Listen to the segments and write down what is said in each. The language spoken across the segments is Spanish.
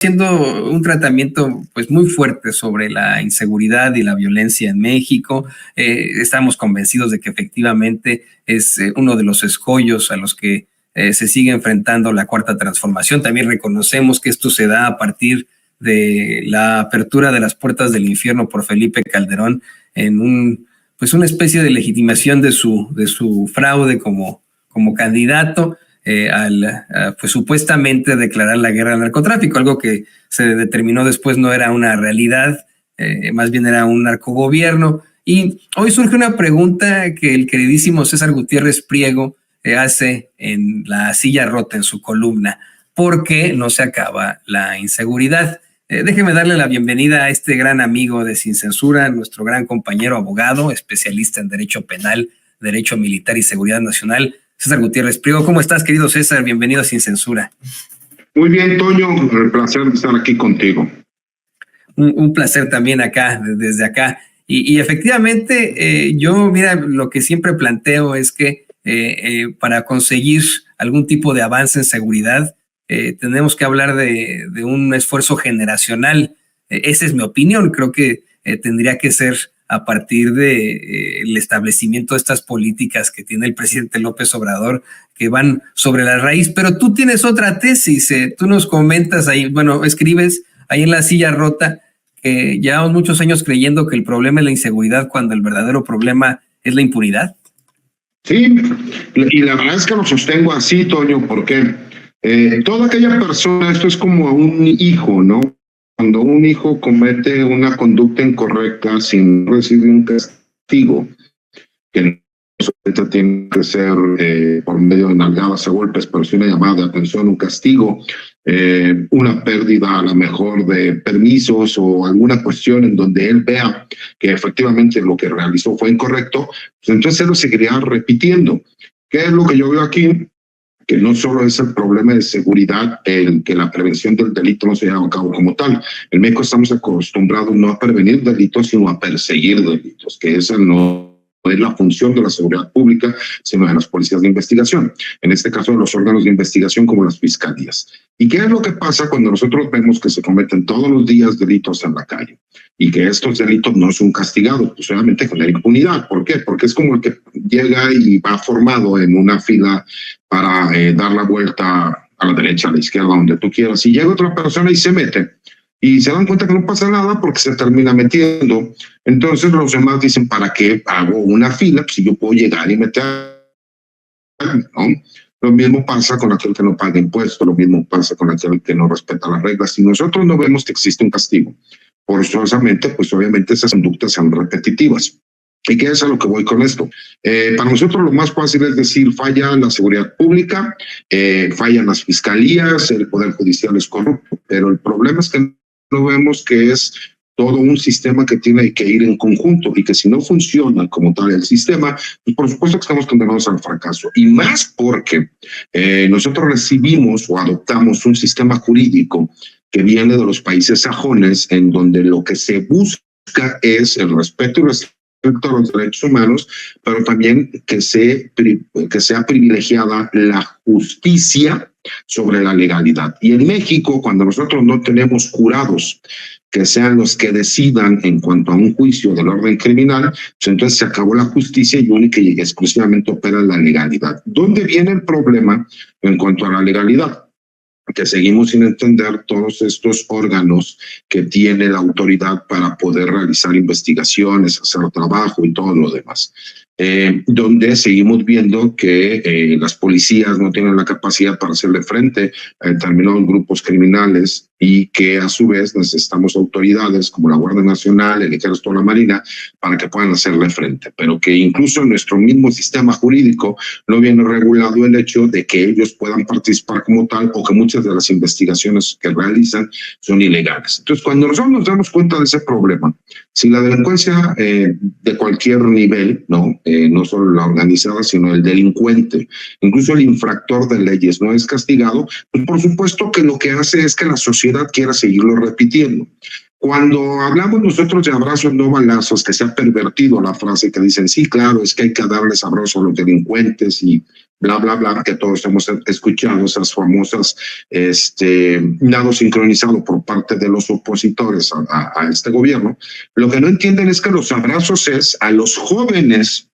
haciendo un tratamiento pues muy fuerte sobre la inseguridad y la violencia en México. Estamos convencidos de que efectivamente es uno de los escollos a los que se sigue enfrentando la Cuarta Transformación. También reconocemos que esto se da a partir de la apertura de las puertas del infierno por Felipe Calderón en una especie de legitimación de su fraude como candidato. Pues supuestamente declarar la guerra al narcotráfico, algo que se determinó después no era una realidad, más bien era un narcogobierno. Y hoy surge una pregunta que el queridísimo César Gutiérrez Priego hace en La Silla Rota, en su columna: ¿por qué no se acaba la inseguridad? Déjeme darle la bienvenida a este gran amigo de Sin Censura, nuestro gran compañero abogado, especialista en Derecho Penal, Derecho Militar y Seguridad Nacional, César Gutiérrez Priego. ¿Cómo estás, querido César? Bienvenido a Sin Censura. Muy bien, Toño, el placer de estar aquí contigo. Un placer también acá, desde acá. Y efectivamente, yo, mira, lo que siempre planteo es que para conseguir algún tipo de avance en seguridad, tenemos que hablar de un esfuerzo generacional. Esa es mi opinión. Creo que tendría que ser a partir de el establecimiento de estas políticas que tiene el presidente López Obrador, que van sobre la raíz. Pero tú tienes otra tesis, tú nos comentas ahí, bueno, escribes ahí en La Silla Rota, que llevamos muchos años creyendo que el problema es la inseguridad cuando el verdadero problema es la impunidad. Sí, y la verdad es que lo sostengo así, Toño, porque toda aquella persona, esto es como un hijo, ¿no? Cuando un hijo comete una conducta incorrecta sin recibir un castigo, que no solamente tiene que ser por medio de nalgadas o golpes, pero sí una llamada de atención, un castigo, una pérdida a lo mejor de permisos o alguna cuestión en donde él vea que efectivamente lo que realizó fue incorrecto, pues entonces él lo seguiría repitiendo. ¿Qué es lo que yo veo aquí? Que no solo es el problema de seguridad el que la prevención del delito no se lleva a cabo como tal. En México estamos acostumbrados no a prevenir delitos, sino a perseguir delitos, que esa no es la función de la seguridad pública, sino de las policías de investigación, en este caso de los órganos de investigación como las fiscalías. ¿Y qué es lo que pasa cuando nosotros vemos que se cometen todos los días delitos en la calle y que estos delitos no son castigados? Pues obviamente con la impunidad. ¿Por qué? Porque es como el que llega y va formado en una fila para dar la vuelta a la derecha, a la izquierda, donde tú quieras, y llega otra persona y se mete, y se dan cuenta que no pasa nada porque se termina metiendo. Entonces los demás dicen, ¿para qué hago una fila? Pues si yo puedo llegar y meter, ¿no? Lo mismo pasa con aquel que no paga impuestos, lo mismo pasa con aquel que no respeta las reglas. Si nosotros no vemos que existe un castigo, forzosamente, pues obviamente esas conductas son repetitivas. ¿Y qué es a lo que voy con esto? Para nosotros lo más fácil es decir, falla la seguridad pública, fallan las fiscalías, el Poder Judicial es corrupto, pero el problema es que no vemos que es todo un sistema que tiene que ir en conjunto y que si no funciona como tal el sistema, pues por supuesto que estamos condenados al fracaso. Y más porque nosotros recibimos o adoptamos un sistema jurídico que viene de los países sajones, en donde lo que se busca es el respeto y respecto a los derechos humanos, pero también que sea privilegiada la justicia sobre la legalidad. Y en México, cuando nosotros no tenemos jurados que sean los que decidan en cuanto a un juicio del orden criminal, pues entonces se acabó la justicia y única y exclusivamente opera la legalidad. ¿Dónde viene el problema en cuanto a la legalidad? Que seguimos sin entender todos estos órganos que tiene la autoridad para poder realizar investigaciones, hacer trabajo y todo lo demás. Donde seguimos viendo que las policías no tienen la capacidad para hacerle frente a determinados grupos criminales y que a su vez necesitamos autoridades como la Guardia Nacional, el Ejército o la Marina para que puedan hacerle frente, pero que incluso en nuestro mismo sistema jurídico no viene regulado el hecho de que ellos puedan participar como tal o que muchas de las investigaciones que realizan son ilegales. Entonces, cuando nosotros nos damos cuenta de ese problema, si la delincuencia de cualquier nivel, no solo la organizada, sino el delincuente, incluso el infractor de leyes no es castigado, pues por supuesto que lo que hace es que la sociedad quiera seguirlo repitiendo. Cuando hablamos nosotros de abrazos no balazos, que se ha pervertido la frase que dicen, sí, claro, es que hay que darles abrazos a los delincuentes y bla, bla, bla, que todos hemos escuchado, esas famosas nado sincronizado por parte de los opositores a este gobierno. Lo que no entienden es que los abrazos es a los jóvenes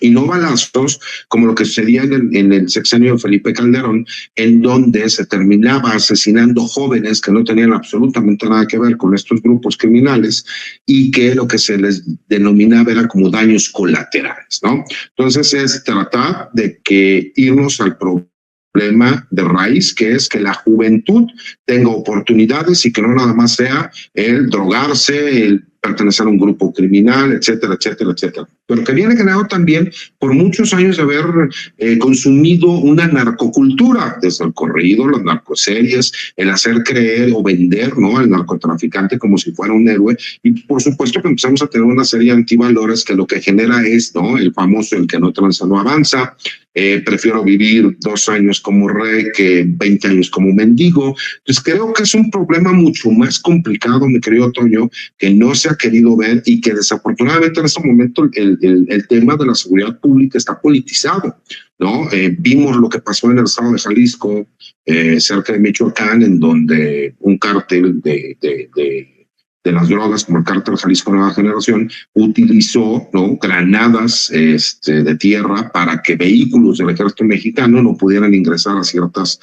y no balazos, como lo que sucedía en el sexenio de Felipe Calderón, en donde se terminaba asesinando jóvenes que no tenían absolutamente nada que ver con estos grupos criminales y que lo que se les denominaba era como daños colaterales, ¿no? Entonces es tratar de que irnos al problema de raíz, que es que la juventud tenga oportunidades y que no nada más sea el drogarse, el pertenecer a un grupo criminal, etcétera, etcétera, etcétera. Pero que viene generado también por muchos años de haber consumido una narcocultura, desde el corrido, las narcoseries, el hacer creer o vender, ¿no?, al narcotraficante como si fuera un héroe. Y por supuesto que empezamos a tener una serie de antivalores que lo que genera es, ¿no?, el famoso el que no tranza no avanza. Prefiero vivir 2 años como rey que 20 años como mendigo. Entonces creo que es un problema mucho más complicado, mi querido Toño, que no se ha querido ver y que desafortunadamente en este momento el tema de la seguridad pública está politizado, ¿no? Vimos lo que pasó en el estado de Jalisco, cerca de Michoacán, en donde un cártel de las drogas, como el cártel Jalisco Nueva Generación, utilizó, ¿no?, granadas de tierra para que vehículos del ejército mexicano no pudieran ingresar a ciertas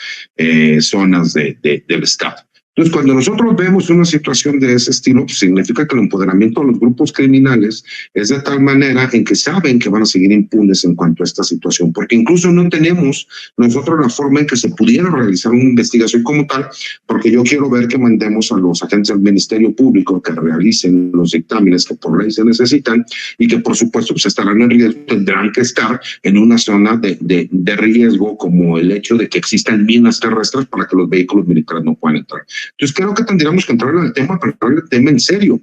zonas del estado. Entonces, cuando nosotros vemos una situación de ese estilo, pues significa que el empoderamiento de los grupos criminales es de tal manera en que saben que van a seguir impunes en cuanto a esta situación, porque incluso no tenemos nosotros la forma en que se pudiera realizar una investigación como tal, porque yo quiero ver que mandemos a los agentes del Ministerio Público que realicen los dictámenes que por ley se necesitan y que por supuesto pues estarán en riesgo, tendrán que estar en una zona de riesgo, como el hecho de que existan minas terrestres para que los vehículos militares no puedan entrar. Entonces creo que tendríamos que entrar en el tema, pero entrar en el tema en serio.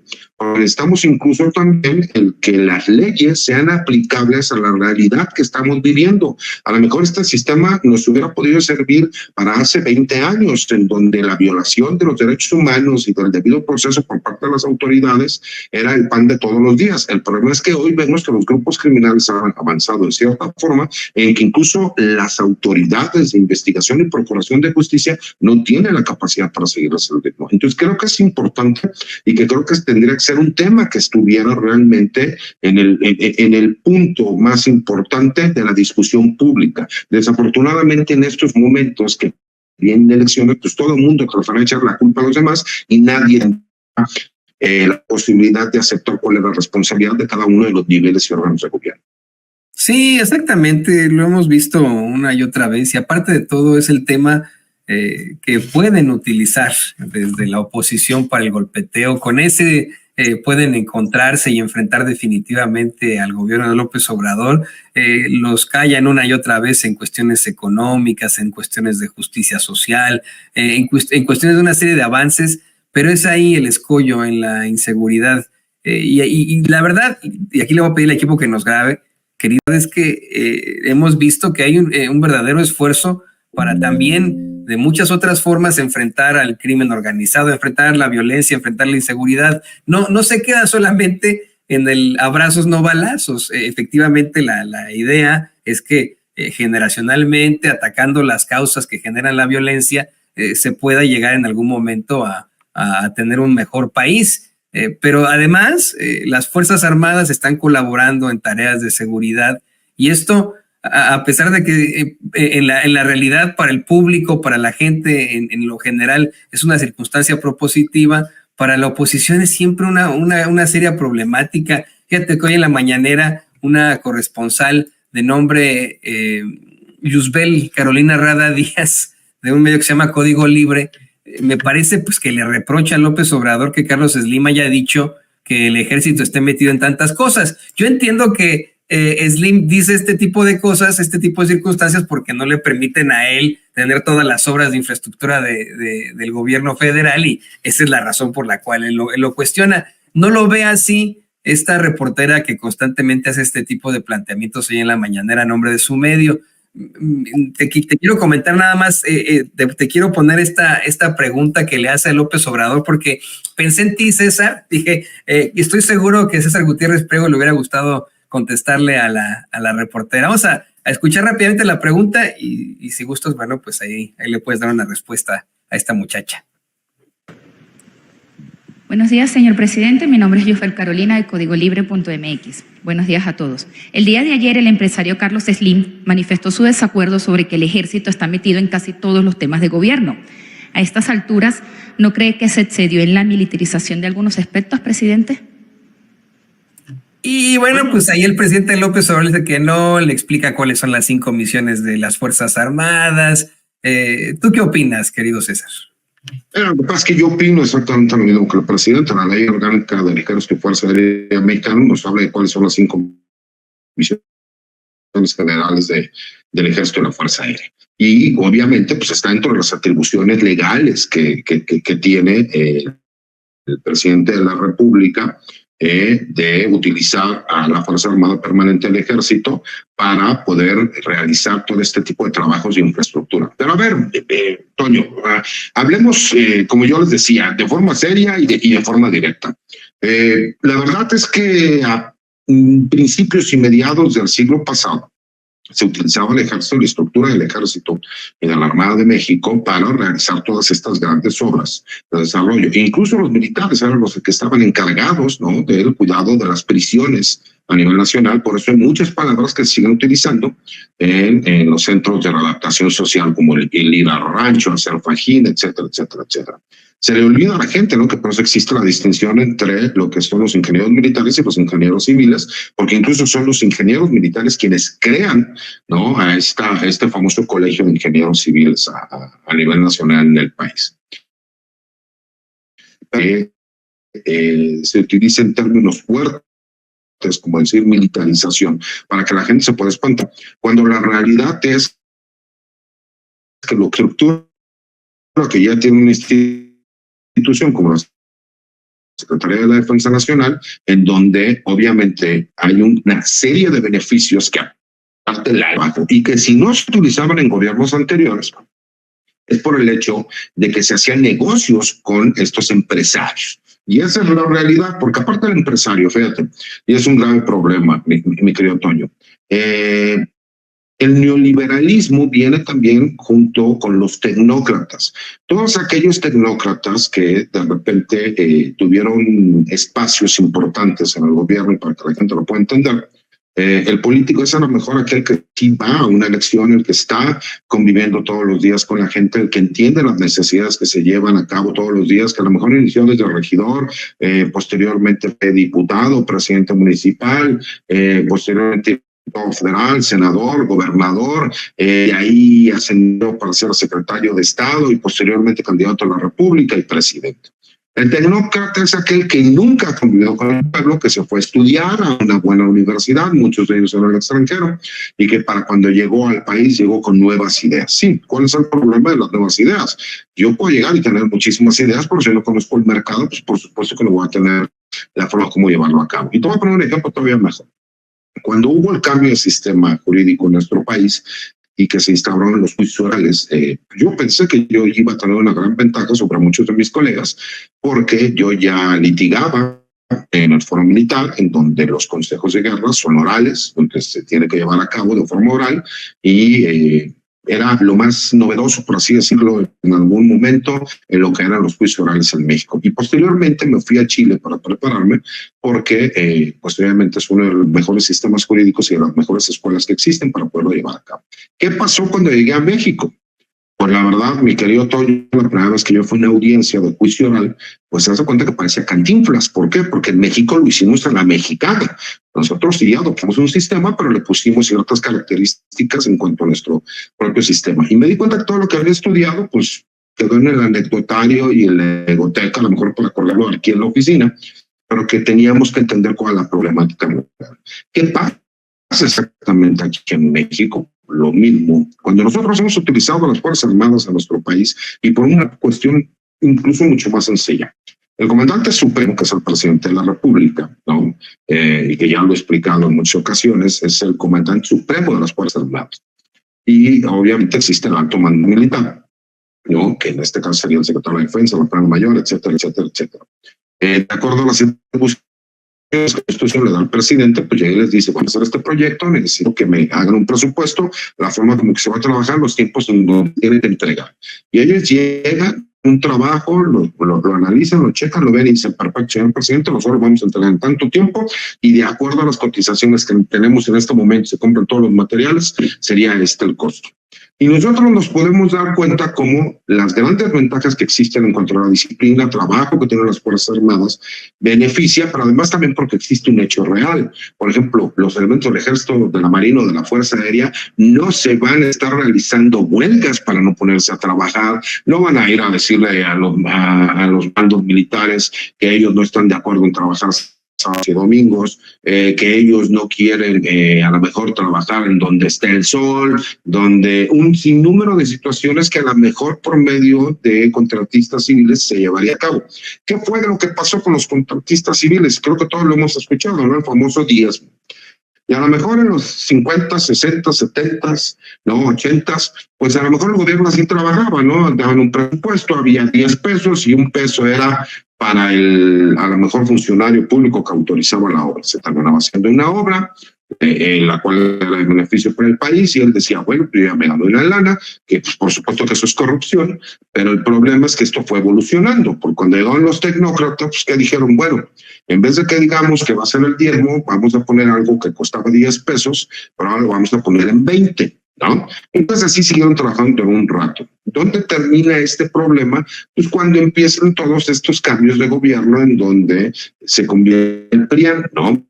Necesitamos incluso también el que las leyes sean aplicables a la realidad que estamos viviendo. A lo mejor este sistema nos hubiera podido servir para hace 20 años, en donde la violación de los derechos humanos y del debido proceso por parte de las autoridades era el pan de todos los días. El problema es que hoy vemos que los grupos criminales han avanzado de cierta forma en que incluso las autoridades de investigación y procuración de justicia no tienen la capacidad para seguir el ritmo. Entonces creo que es importante y que creo que tendría que ser un tema que estuviera realmente en el punto más importante de la discusión pública. Desafortunadamente en estos momentos que vienen elecciones, pues todo el mundo trata de echar la culpa a los demás y nadie la posibilidad de aceptar cuál es la responsabilidad de cada uno de los niveles y órganos de gobierno. Sí, exactamente, lo hemos visto una y otra vez y aparte de todo es el tema que pueden utilizar desde la oposición para el golpeteo. Con ese pueden encontrarse y enfrentar definitivamente al gobierno de López Obrador. Los callan una y otra vez en cuestiones económicas, en cuestiones de justicia social, en cuestiones de una serie de avances, pero es ahí el escollo en la inseguridad. Y la verdad, y aquí le voy a pedir al equipo que nos grabe, querido, es que hemos visto que hay un verdadero esfuerzo para también de muchas otras formas enfrentar al crimen organizado, enfrentar la violencia, enfrentar la inseguridad. No se queda solamente en el abrazos no balazos. Efectivamente la idea es que generacionalmente, atacando las causas que generan la violencia, se pueda llegar en algún momento a tener un mejor país. Pero además las Fuerzas Armadas están colaborando en tareas de seguridad y esto, a pesar de que en la realidad para el público, para la gente en lo general es una circunstancia propositiva, para la oposición es siempre una seria problemática. Fíjate que hoy en la mañanera una corresponsal de nombre Yusbel Carolina Rada Díaz, de un medio que se llama Código Libre, me parece pues que le reprocha a López Obrador que Carlos Slim haya dicho que el ejército esté metido en tantas cosas. Yo entiendo que Slim dice este tipo de cosas, este tipo de circunstancias porque no le permiten a él tener todas las obras de infraestructura del gobierno federal y esa es la razón por la cual él lo cuestiona. No lo ve así esta reportera que constantemente hace este tipo de planteamientos hoy en la mañanera a nombre de su medio. Te quiero comentar nada más, te quiero poner esta pregunta que le hace a López Obrador porque pensé en ti, César, dije, estoy seguro que César Gutiérrez Priego le hubiera gustado contestarle a la reportera. Vamos a escuchar rápidamente la pregunta y si gustas, bueno, pues ahí le puedes dar una respuesta a esta muchacha. Buenos días, señor presidente. Mi nombre es Yufel Carolina de CódigoLibre.mx. Buenos días a todos. El día de ayer, el empresario Carlos Slim manifestó su desacuerdo sobre que el ejército está metido en casi todos los temas de gobierno. A estas alturas, ¿no cree que se excedió en la militarización de algunos aspectos, presidente? Y bueno, pues ahí el presidente López Obrador dice que no, le explica cuáles son las 5 misiones de las Fuerzas Armadas. ¿Tú qué opinas, querido César? Lo que pasa es que yo opino exactamente lo mismo que el presidente. La ley orgánica del Ejército y Fuerza Aérea Mexicana nos habla de cuáles son las 5 misiones generales del Ejército y la Fuerza Aérea. Y obviamente pues está dentro de las atribuciones legales que tiene el presidente de la República de utilizar a la Fuerza Armada Permanente del Ejército para poder realizar todo este tipo de trabajos de infraestructura. Pero a ver, Toño, hablemos, como yo les decía, de forma seria y de forma directa. La verdad es que a principios y mediados del siglo pasado se utilizaba el ejército, la estructura del ejército y de la Armada de México para realizar todas estas grandes obras de desarrollo. E incluso los militares eran los que estaban encargados, ¿no?, del cuidado de las prisiones a nivel nacional. Por eso hay muchas palabras que se siguen utilizando en los centros de readaptación social, como el ir al rancho, hacer fajín, etcétera, etcétera, etcétera. Se le olvida a la gente, ¿no?, que por eso existe la distinción entre lo que son los ingenieros militares y los ingenieros civiles, porque incluso son los ingenieros militares quienes crean, ¿no?, a este famoso colegio de ingenieros civiles a nivel nacional en el país. Se utiliza en términos fuertes, como decir militarización, para que la gente se pueda espantar, cuando la realidad es que la estructura que ya tiene una institución como la Secretaría de la Defensa Nacional, en donde obviamente hay una serie de beneficios que aparte del trabajo y que si no se utilizaban en gobiernos anteriores, es por el hecho de que se hacían negocios con estos empresarios. Y esa es la realidad, porque aparte del empresario, fíjate, y es un grave problema, mi querido Toño, el neoliberalismo viene también junto con los tecnócratas. Todos aquellos tecnócratas que de repente tuvieron espacios importantes en el gobierno, y para que la gente lo pueda entender, el político es a lo mejor aquel que sí va a una elección, el que está conviviendo todos los días con la gente, el que entiende las necesidades que se llevan a cabo todos los días, que a lo mejor inició desde regidor, posteriormente fue diputado, presidente municipal, posteriormente federal, senador, gobernador, y ahí ascendió para ser secretario de Estado y posteriormente candidato a la República y presidente. El tecnócrata es aquel que nunca ha convivido con el pueblo, que se fue a estudiar a una buena universidad, muchos de ellos en el extranjero, y que para cuando llegó al país llegó con nuevas ideas. Sí, ¿cuál es el problema de las nuevas ideas? Yo puedo llegar y tener muchísimas ideas, pero si no conozco el mercado, pues por supuesto que no voy a tener la forma como llevarlo a cabo. Y te voy a poner un ejemplo todavía mejor. Cuando hubo el cambio de sistema jurídico en nuestro país y que se instauraron los juicios orales, yo pensé que yo iba a tener una gran ventaja sobre muchos de mis colegas, porque yo ya litigaba en el foro militar, en donde los consejos de guerra son orales, donde se tiene que llevar a cabo de forma oral, y era lo más novedoso, por así decirlo, en algún momento en lo que eran los juicios orales en México. Y posteriormente me fui a Chile para prepararme, porque posteriormente es uno de los mejores sistemas jurídicos y de las mejores escuelas que existen para poderlo llevar a cabo. ¿Qué pasó cuando llegué a México? Pues la verdad, mi querido Toño, la primera vez que yo fui a una audiencia de juicio oral, pues se hace cuenta que parecía Cantinflas. ¿Por qué? Porque en México lo hicimos a la mexicana. Nosotros sí adoptamos un sistema, pero le pusimos ciertas características en cuanto a nuestro propio sistema. Y me di cuenta que todo lo que había estudiado, pues quedó en el anecdotario y en la egoteca, a lo mejor por acordarlo aquí en la oficina, pero que teníamos que entender cuál es la problemática. ¿Qué pasa exactamente aquí en México? Lo mismo. Cuando nosotros hemos utilizado las Fuerzas Armadas en nuestro país, y por una cuestión incluso mucho más sencilla, el comandante supremo, que es el presidente de la República, ¿no?, y que ya lo he explicado en muchas ocasiones, es el comandante supremo de las Fuerzas Armadas. Y obviamente existe el alto mando militar, ¿no?, que en este caso sería el secretario de Defensa, el plano mayor, etcétera, etcétera, etcétera. De acuerdo a las circunstancias esto se le da al presidente, pues llega y les dice, vamos a hacer este proyecto, necesito que me hagan un presupuesto, la forma como que se va a trabajar, los tiempos en donde tienen que entregar. Y ellos llegan, un trabajo, lo analizan, lo checan, lo ven y dicen, perfecto, señor presidente, nosotros vamos a entregar en tanto tiempo y de acuerdo a las cotizaciones que tenemos en este momento, se compran todos los materiales, sería este el costo. Y nosotros nos podemos dar cuenta cómo las grandes ventajas que existen en cuanto a la disciplina, trabajo que tienen las Fuerzas Armadas, beneficia, pero además también porque existe un hecho real. Por ejemplo, los elementos del Ejército, de la Marina o de la Fuerza Aérea no se van a estar realizando huelgas para no ponerse a trabajar, no van a ir a decirle a los mandos militares que ellos no están de acuerdo en trabajar sábados y domingos, que ellos no quieren a lo mejor trabajar en donde esté el sol, donde un sinnúmero de situaciones que a lo mejor por medio de contratistas civiles se llevaría a cabo. ¿Qué fue lo que pasó con los contratistas civiles? Creo que todos lo hemos escuchado, ¿no? El famoso diezmo. Y a lo mejor en los 50, 60, 70, no, 80, pues a lo mejor el gobierno así trabajaba, ¿no? Daban un presupuesto, había 10 pesos y un peso era para a lo mejor funcionario público que autorizaba la obra. Se terminaba haciendo una obra, la cual era de beneficio para el país, y él decía, bueno, yo ya me gano una lana, que pues, por supuesto que eso es corrupción, pero el problema es que esto fue evolucionando, porque cuando llegaron los tecnócratas, pues, que dijeron, bueno, en vez de que digamos que va a ser el diezmo, vamos a poner algo que costaba 10 pesos, pero ahora lo vamos a poner en 20, ¿no? Entonces así siguieron trabajando un rato. ¿Dónde termina este problema? Pues cuando empiezan todos estos cambios de gobierno en donde se convierte el PRIAN, ¿no?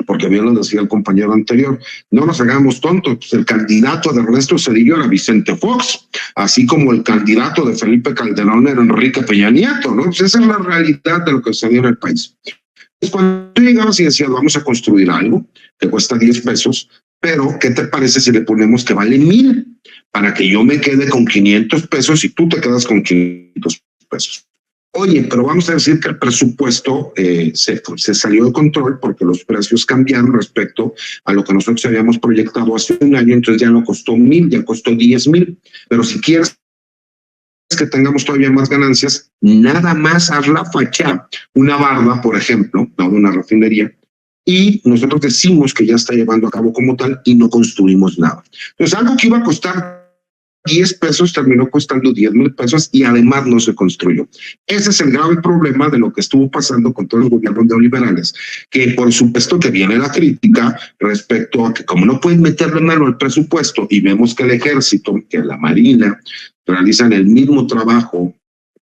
Porque bien lo decía el compañero anterior, no nos hagamos tontos, pues el candidato de Ernesto Zedillo era Vicente Fox, así como el candidato de Felipe Calderón era Enrique Peña Nieto, ¿no? Pues esa es la realidad de lo que sucedió en el país. Pues cuando tú llegabas y decías, vamos a construir algo que cuesta 10 pesos, pero ¿qué te parece si le ponemos que vale 1,000 para que yo me quede con 500 pesos y tú te quedas con 500 pesos? Oye, pero vamos a decir que el presupuesto se salió de control porque los precios cambiaron respecto a lo que nosotros habíamos proyectado hace un año, entonces ya no costó 1,000, ya costó 10,000. Pero si quieres que tengamos todavía más ganancias, nada más haz la fachada, una barda, por ejemplo, de una refinería, y nosotros decimos que ya está llevando a cabo como tal y no construimos nada. Entonces, algo que iba a costar 10 pesos terminó costando 10,000 pesos y además no se construyó. Ese es el grave problema de lo que estuvo pasando con todos los gobiernos neoliberales, que por supuesto que viene la crítica respecto a que como no pueden meterle mano al presupuesto y vemos que el ejército, que la marina, realizan el mismo trabajo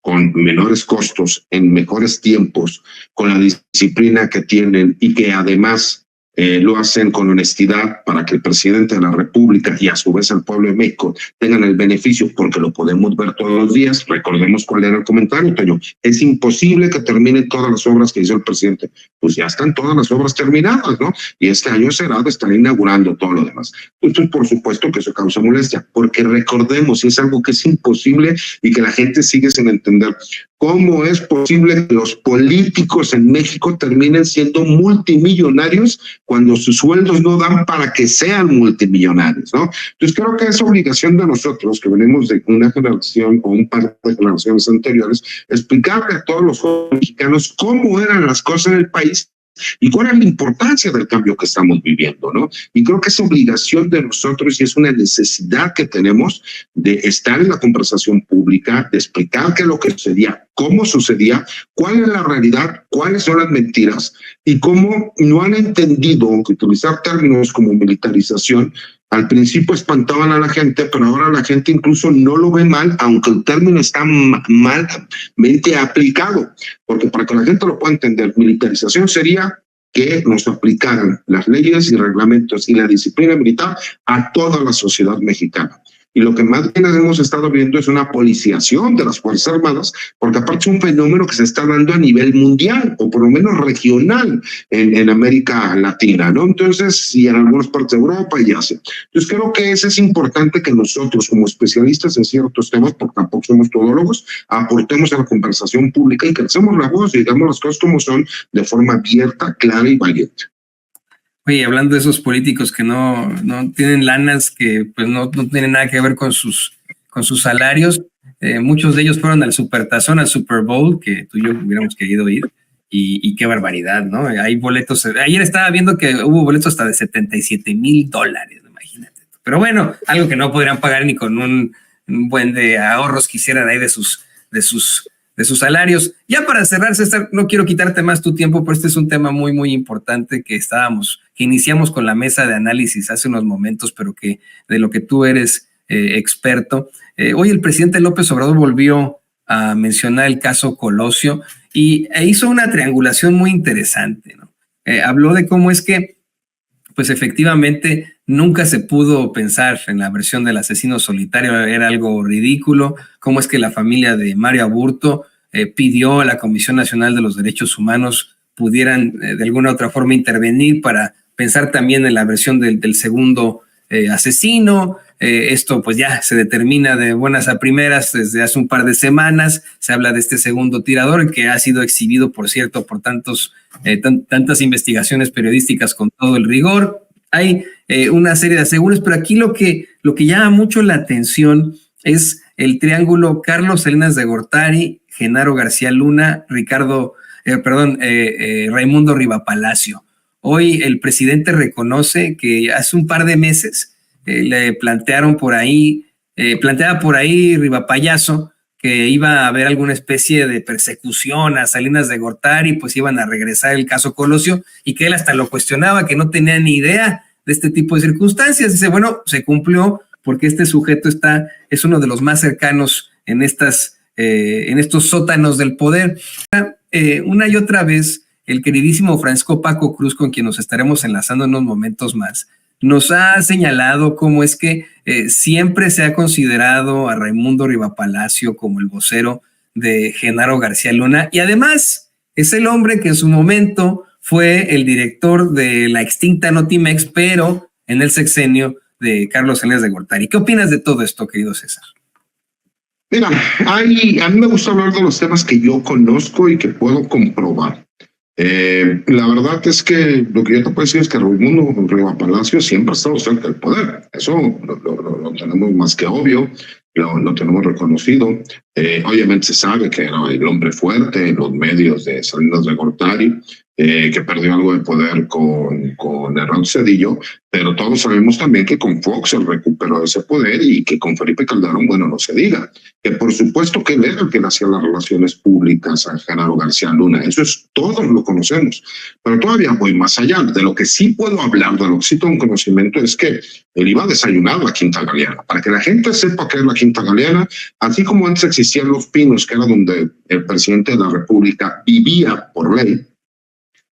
con menores costos, en mejores tiempos, con la disciplina que tienen y que además lo hacen con honestidad para que el presidente de la República y a su vez el pueblo de México tengan el beneficio, porque lo podemos ver todos los días. Recordemos cuál era el comentario, Toño. Es imposible que terminen todas las obras que hizo el presidente. Pues ya están todas las obras terminadas, ¿no? Y este año será de estar inaugurando todo lo demás. Entonces, por supuesto que eso causa molestia, porque recordemos, y es algo que es imposible y que la gente sigue sin entender, ¿cómo es posible que los políticos en México terminen siendo multimillonarios cuando sus sueldos no dan para que sean multimillonarios, ¿no? Entonces creo que es obligación de nosotros, que venimos de una generación o un par de generaciones anteriores, explicarle a todos los jóvenes mexicanos cómo eran las cosas en el país y cuál es la importancia del cambio que estamos viviendo, ¿no? Y creo que es obligación de nosotros y es una necesidad que tenemos de estar en la conversación pública, de explicar qué es lo que sucedía, cómo sucedía, cuál es la realidad, cuáles son las mentiras y cómo no han entendido que utilizar términos como militarización al principio espantaban a la gente, pero ahora la gente incluso no lo ve mal, aunque el término está malmente aplicado, porque para que la gente lo pueda entender, militarización sería que nos aplicaran las leyes y reglamentos y la disciplina militar a toda la sociedad mexicana. Y lo que más bien hemos estado viendo es una policiación de las Fuerzas Armadas, porque aparte es un fenómeno que se está dando a nivel mundial, o por lo menos regional en América Latina, ¿no? Entonces, y en algunas partes de Europa y Asia. Entonces, creo que eso es importante que nosotros, como especialistas en ciertos temas, porque tampoco somos todólogos, aportemos a la conversación pública y que alcemos la voz y digamos las cosas como son, de forma abierta, clara y valiente. Oye, hablando de esos políticos que no tienen lanas, que pues no tienen nada que ver con sus salarios, muchos de ellos fueron al Supertazón, al Super Bowl, que tú y yo hubiéramos querido ir, y qué barbaridad, ¿no? Hay boletos, ayer estaba viendo que hubo boletos hasta de $77,000, imagínate. Pero bueno, algo que no podrían pagar ni con un buen de ahorros que hicieran ahí de sus salarios. Ya para cerrar, César, no quiero quitarte más tu tiempo, pero este es un tema muy, muy importante que iniciamos con la mesa de análisis hace unos momentos, pero que de lo que tú eres experto. Hoy el presidente López Obrador volvió a mencionar el caso Colosio e hizo una triangulación muy interesante, ¿no? Habló de cómo es que, pues efectivamente, nunca se pudo pensar en la versión del asesino solitario, era algo ridículo, cómo es que la familia de Mario Aburto pidió a la Comisión Nacional de los Derechos Humanos pudieran de alguna u otra forma intervenir para pensar también en la versión del segundo asesino. Esto pues ya se determina de buenas a primeras desde hace un par de semanas. Se habla de este segundo tirador que ha sido exhibido, por cierto, por tantas investigaciones periodísticas con todo el rigor. Hay una serie de asegúnes, pero aquí lo que llama mucho la atención es el triángulo Carlos Salinas de Gortari, Genaro García Luna, Raimundo Rivapalacio. Hoy el presidente reconoce que hace un par de meses le planteaba por ahí Rivapayaso que iba a haber alguna especie de persecución a Salinas de Gortari, pues iban a regresar el caso Colosio, y que él hasta lo cuestionaba, que no tenía ni idea de este tipo de circunstancias. Dice, bueno, se cumplió porque este sujeto es uno de los más cercanos en estos sótanos del poder. Una y otra vez, el queridísimo Francisco Paco Cruz, con quien nos estaremos enlazando en unos momentos más, nos ha señalado cómo es que siempre se ha considerado a Raimundo Rivapalacio como el vocero de Genaro García Luna, y además es el hombre que en su momento fue el director de la extinta Notimex, pero en el sexenio de Carlos Salinas de Gortari. ¿Qué opinas de todo esto, querido César? Mira, a mí me gusta hablar de los temas que yo conozco y que puedo comprobar. La verdad es que lo que yo te puedo decir es que Raimundo Rivapalacio siempre ha estado cerca del poder. Eso lo tenemos más que obvio, lo tenemos reconocido. Obviamente se sabe que era el hombre fuerte en los medios de Salinas de Gortari, que perdió algo de poder con Hernando Zedillo, pero todos sabemos también que con Fox se recuperó ese poder y que con Felipe Calderón, bueno, no se diga, que por supuesto que él era el que le hacía las relaciones públicas a Genaro García Luna. Eso es, todos lo conocemos, pero todavía voy más allá. De lo que sí puedo hablar, de lo que sí tengo conocimiento, es que él iba a desayunar a la Quinta Galeana. Para que la gente sepa qué es la Quinta Galeana, así como antes existían Los Pinos, que era donde el presidente de la República vivía por ley,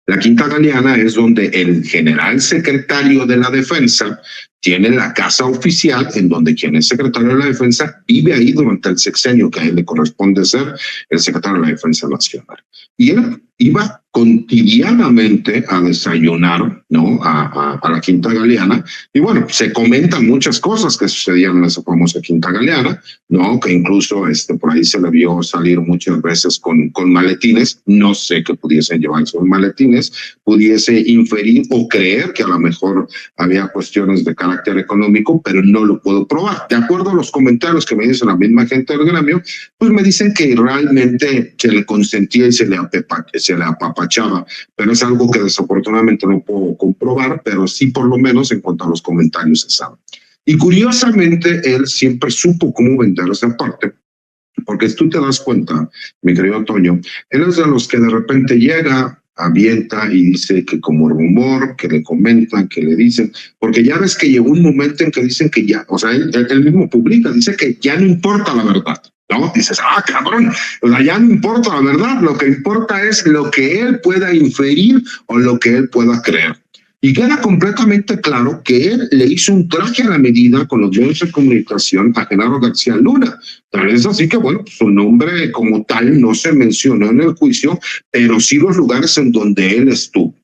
la Quinta Galeana es donde el general secretario de la Defensa tiene la casa oficial, en donde quien es secretario de la Defensa vive ahí durante el sexenio que a él le corresponde ser el secretario de la Defensa Nacional. Y él iba cotidianamente a desayunar, ¿no?, a la Quinta Galeana. Y bueno, se comentan muchas cosas que sucedían en esa famosa Quinta Galeana, ¿no?, que incluso por ahí se le vio salir muchas veces con maletines. No sé qué pudiesen llevar esos maletines, pudiese inferir o creer que a lo mejor había cuestiones de carácter económico, pero no lo puedo probar. De acuerdo a los comentarios que me dicen la misma gente del gremio, pues me dicen que realmente se le consentía y se le apapachaba, pero es algo que desafortunadamente no puedo comprobar, pero sí por lo menos en cuanto a los comentarios se sabe. Y curiosamente él siempre supo cómo vender esa parte, porque si tú te das cuenta, mi querido Toño, él es de los que de repente llega, avienta y dice que como rumor, que le comentan, que le dicen, porque ya ves que llegó un momento en que dicen que ya, o sea, él mismo publica, dice que ya no importa la verdad, ¿no? Dices, cabrón, o sea, ya no importa la verdad, lo que importa es lo que él pueda inferir o lo que él pueda creer. Y queda completamente claro que él le hizo un traje a la medida con los medios de comunicación a Genaro García Luna. Tal vez así que, bueno, su nombre como tal no se mencionó en el juicio, pero sí los lugares en donde él estuvo.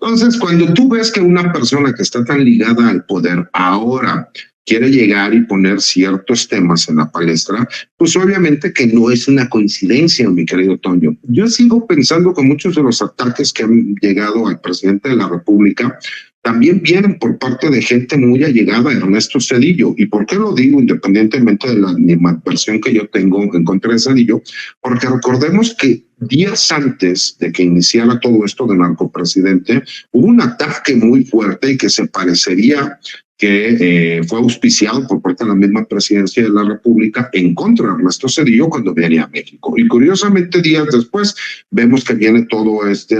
Entonces, cuando tú ves que una persona que está tan ligada al poder ahora quiere llegar y poner ciertos temas en la palestra, pues obviamente que no es una coincidencia, mi querido Toño. Yo sigo pensando que muchos de los ataques que han llegado al presidente de la República, también vienen por parte de gente muy allegada a Ernesto Zedillo. ¿Y por qué lo digo independientemente de la animadversión que yo tengo en contra de Zedillo? Porque recordemos que días antes de que iniciara todo esto de narcopresidente, hubo un ataque muy fuerte y que se parecería que fue auspiciado por parte de la misma presidencia de la República en contra de Ernesto Zedillo cuando venía a México. Y curiosamente, días después, vemos que viene todo este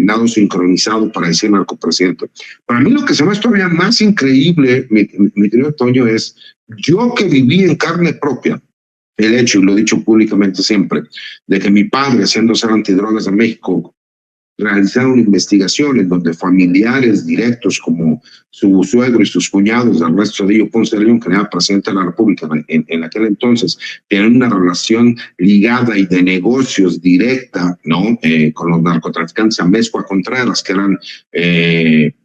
nado sincronizado para decir narcopresidente. Para mí lo que se me hace todavía más increíble, mi querido Toño, es yo que viví en carne propia el hecho, y lo he dicho públicamente siempre, de que mi padre, siendo ser antidrogas de México, realizaron investigaciones donde familiares directos como su suegro y sus cuñados de Ernesto Zedillo Ponce de León, que era presidente de la República en aquel entonces, tienen una relación ligada y de negocios directa, ¿no? Con los narcotraficantes Amezcua Contreras, que eran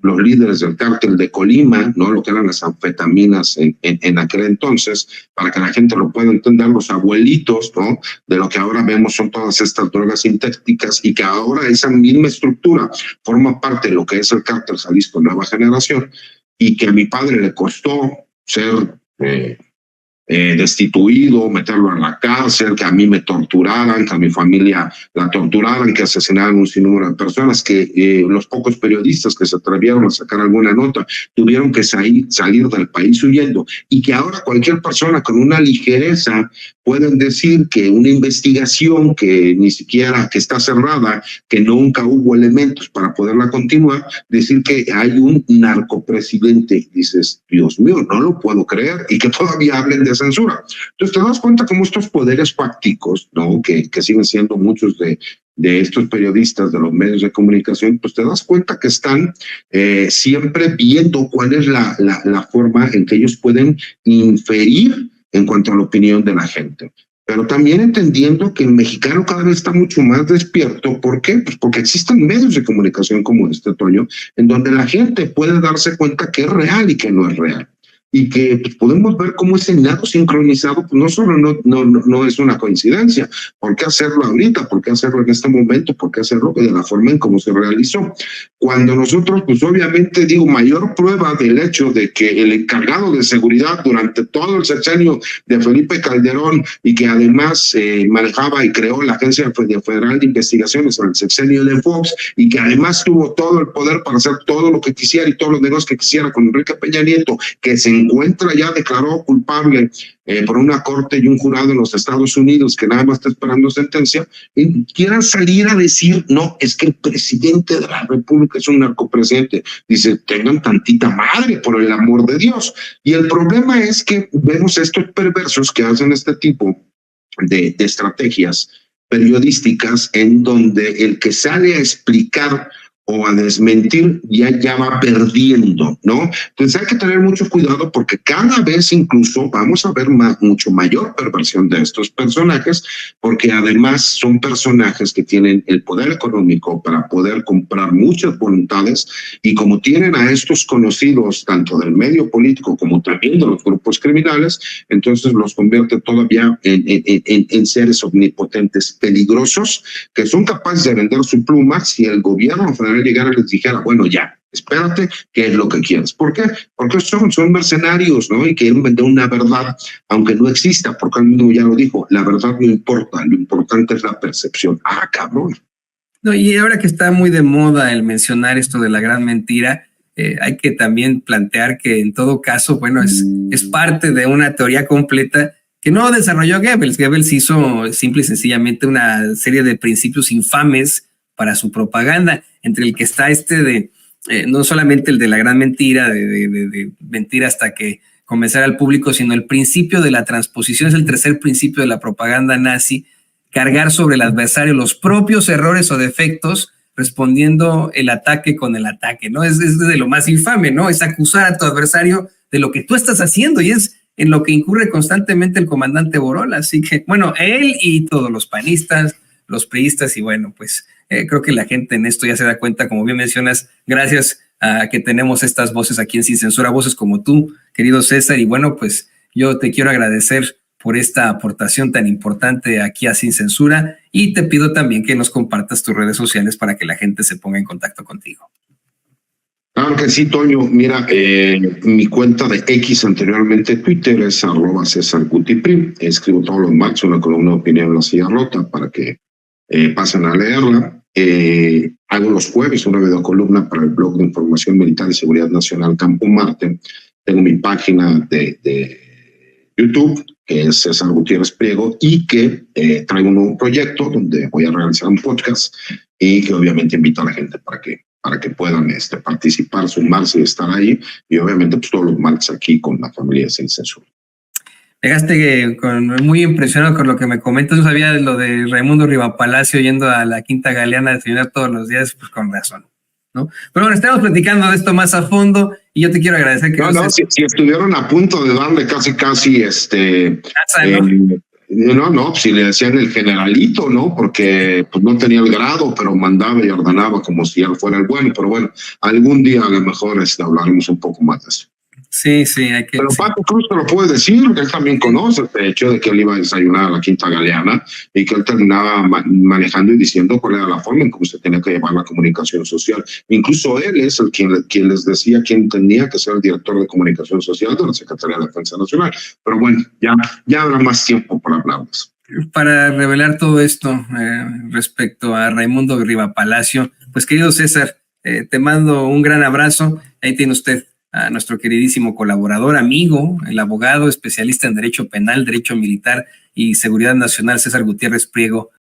los líderes del cártel de Colima, ¿no? Lo que eran las anfetaminas en aquel entonces, para que la gente lo pueda entender, los abuelitos, ¿no? De lo que ahora vemos son todas estas drogas sintéticas y que ahora esa misma estructura forma parte de lo que es el cártel Jalisco Nueva Generación, y que a mi padre le costó ser destituido, meterlo en la cárcel, que a mí me torturaran, que a mi familia la torturaran, que asesinaran un sinnúmero de personas, que los pocos periodistas que se atrevieron a sacar alguna nota tuvieron que salir del país huyendo, y que ahora cualquier persona con una ligereza pueden decir que una investigación que ni siquiera, que está cerrada, que nunca hubo elementos para poderla continuar, decir que hay un narcopresidente. Dices, Dios mío, no lo puedo creer, y que todavía hablen de censura. Entonces te das cuenta cómo estos poderes fácticos, ¿no? que siguen siendo muchos de estos periodistas de los medios de comunicación, pues te das cuenta que están siempre viendo cuál es la forma en que ellos pueden inferir en cuanto a la opinión de la gente. Pero también entendiendo que el mexicano cada vez está mucho más despierto. ¿Por qué? Pues porque existen medios de comunicación como este, Toño, en donde la gente puede darse cuenta que es real y que no es real. Y que pues, podemos ver cómo ese nado sincronizado pues, no solo no es una coincidencia. ¿Por qué hacerlo ahorita? ¿Por qué hacerlo en este momento? ¿Por qué hacerlo de la forma en cómo se realizó? Cuando nosotros, pues obviamente, digo, mayor prueba del hecho de que el encargado de seguridad durante todo el sexenio de Felipe Calderón, y que además manejaba y creó la Agencia Federal de Investigaciones en el sexenio de Fox, y que además tuvo todo el poder para hacer todo lo que quisiera y todos los negocios que quisiera con Enrique Peña Nieto, que se encuentra ya declarado culpable por una corte y un jurado en los Estados Unidos que nada más está esperando sentencia, y quieran salir a decir, no, es que el presidente de la República es un narcopresidente. Dice, tengan tantita madre, por el amor de Dios. Y el problema es que vemos estos perversos que hacen este tipo de estrategias periodísticas en donde el que sale a explicar o a desmentir ya va perdiendo, ¿no? Entonces hay que tener mucho cuidado porque cada vez incluso vamos a ver mucho mayor perversión de estos personajes, porque además son personajes que tienen el poder económico para poder comprar muchas voluntades, y como tienen a estos conocidos tanto del medio político como también de los grupos criminales, entonces los convierte todavía en seres omnipotentes peligrosos que son capaces de vender su pluma si el gobierno federal llegara y les dijera, bueno, ya, espérate, ¿qué es lo que quieres? ¿Por qué? Porque son mercenarios, ¿no? Y quieren vender una verdad, aunque no exista, porque él mismo ya lo dijo, la verdad no importa, lo importante es la percepción. Ah, cabrón. No, y ahora que está muy de moda el mencionar esto de la gran mentira, hay que también plantear que en todo caso, bueno, es parte de una teoría completa que no desarrolló Goebbels. Goebbels hizo simple y sencillamente una serie de principios infames para su propaganda, entre el que está no solamente el de la gran mentira, de mentir hasta que convencer al público, sino el principio de la transposición, es el tercer principio de la propaganda nazi, cargar sobre el adversario los propios errores o defectos, respondiendo el ataque con el ataque, ¿no? Es de lo más infame, ¿no? Es acusar a tu adversario de lo que tú estás haciendo, y es en lo que incurre constantemente el comandante Borola. Así que, bueno, él y todos los panistas, los priistas, y bueno, pues creo que la gente en esto ya se da cuenta, como bien mencionas, gracias a que tenemos estas voces aquí en Sin Censura, voces como tú, querido César, y bueno, pues yo te quiero agradecer por esta aportación tan importante aquí a Sin Censura, y te pido también que nos compartas tus redes sociales para que la gente se ponga en contacto contigo. Claro que sí, Toño. Mira, mi cuenta de X, anteriormente Twitter, es @CésarGutiPrim. Escribo todos los martes una columna de opinión en La Silla Rota para que pasen a leerla. Hago los jueves una videocolumna para el blog de Información Militar y Seguridad Nacional Campo Marte. Tengo mi página de YouTube, que es César Gutiérrez Priego, y que traigo un nuevo proyecto donde voy a realizar un podcast y que obviamente invito a la gente para que puedan participar, sumarse y estar ahí. Y obviamente pues todos los martes aquí con la familia Sin Censura. Dejaste muy impresionado con lo que me comentas. No sabía de lo de Raimundo Rivapalacio yendo a la Quinta Galeana a desayunar todos los días, pues con razón, ¿no? Pero bueno, estamos platicando de esto más a fondo y yo te quiero agradecer que... Si estuvieron a punto de darle casi ¿no? Si le decían el generalito, ¿no? Porque pues no tenía el grado, pero mandaba y ordenaba como si él fuera el bueno. Pero bueno, algún día a lo mejor hablaremos un poco más de eso. Sí, hay que... Pero Paco Cruz te lo puede decir, él también conoce el hecho de que él iba a desayunar a la Quinta Galeana y que él terminaba manejando y diciendo cuál era la forma en cómo se tenía que llevar la comunicación social. Incluso él es el quien les decía quién tenía que ser el director de comunicación social de la Secretaría de Defensa Nacional. Pero bueno, ya habrá más tiempo para hablar de eso. Para revelar todo esto respecto a Raimundo Rivapalacio, pues querido César, te mando un gran abrazo. Ahí tiene usted a nuestro queridísimo colaborador, amigo, el abogado especialista en Derecho Penal, Derecho Militar y Seguridad Nacional, César Gutiérrez Priego.